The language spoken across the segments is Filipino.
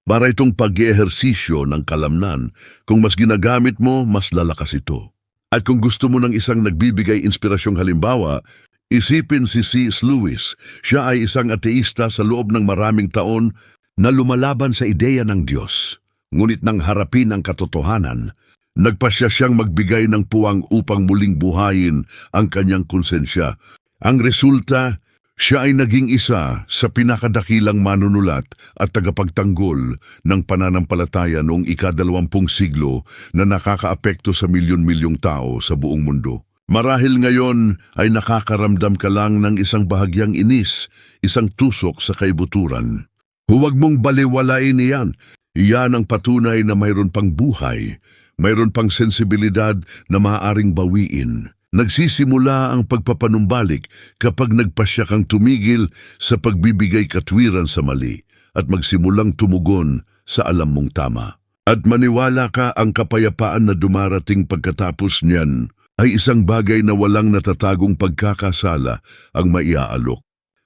Para itong pag-ehersisyo ng kalamnan. Kung mas ginagamit mo, mas lalakas ito. At kung gusto mo ng isang nagbibigay inspirasyong halimbawa, isipin si C.S. Lewis. Siya ay isang ateista sa loob ng maraming taon na lumalaban sa ideya ng Diyos. Ngunit nang harapin ang katotohanan, nagpasya siyang magbigay ng puwang upang muling buhayin ang kanyang konsensya. Ang resulta, siya ay naging isa sa pinakadakilang manunulat at tagapagtanggol ng pananampalataya noong ika-20 siglo na nakakaapekto sa milyon-milyong tao sa buong mundo. Marahil ngayon ay nakakaramdam ka lang ng isang bahagyang inis, isang tusok sa kaibuturan. Huwag mong baliwalain iyan. Iyan ang patunay na mayroon pang buhay, mayroon pang sensibilidad na maaaring bawiin. Nagsisimula ang pagpapanumbalik kapag nagpasya kang tumigil sa pagbibigay katwiran sa mali at magsimulang tumugon sa alam mong tama. At maniwala ka, ang kapayapaan na dumarating pagkatapos niyan ay isang bagay na walang natatagong pagkakasala ang maiaalok.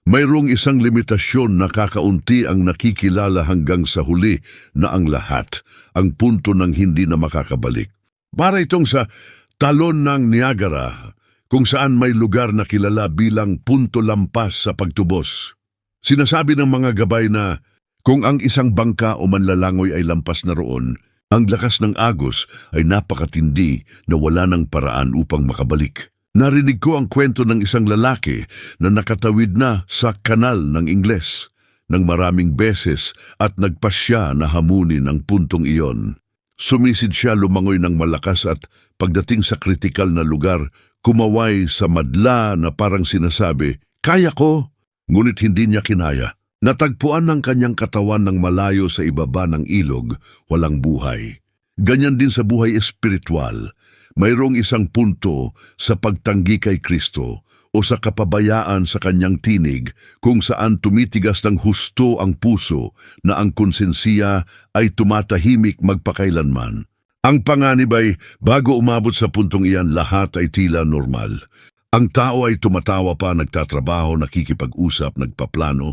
Mayroong isang limitasyon na kakaunti ang nakikilala hanggang sa huli na ang lahat, ang punto ng hindi na makakabalik. Para itong sa Talon ng Niagara, kung saan may lugar na kilala bilang punto lampas sa pagtubos. Sinasabi ng mga gabay na kung ang isang bangka o manlalangoy ay lampas na roon, ang lakas ng agos ay napakatindi na wala ng paraan upang makabalik. Narinig ko ang kwento ng isang lalaki na nakatawid na sa kanal ng Ingles ng maraming beses at nagpasya na hamunin ang puntong iyon. Sumisid siya, lumangoy ng malakas at pagdating sa kritikal na lugar, kumaway sa madla na parang sinasabi, "Kaya ko!" Ngunit hindi niya kinaya. Natagpuan ng kanyang katawan ng malayo sa ibaba ng ilog, walang buhay. Ganyan din sa buhay espiritual. Mayroong isang punto sa pagtanggi kay Kristo o sa kapabayaan sa kanyang tinig kung saan tumitigas ng husto ang puso na ang konsensiya ay tumatahimik magpakailanman. Ang panganib ay bago umabot sa puntong iyan, lahat ay tila normal. Ang tao ay tumatawa pa, nagtatrabaho, nakikipag-usap, nagpaplano,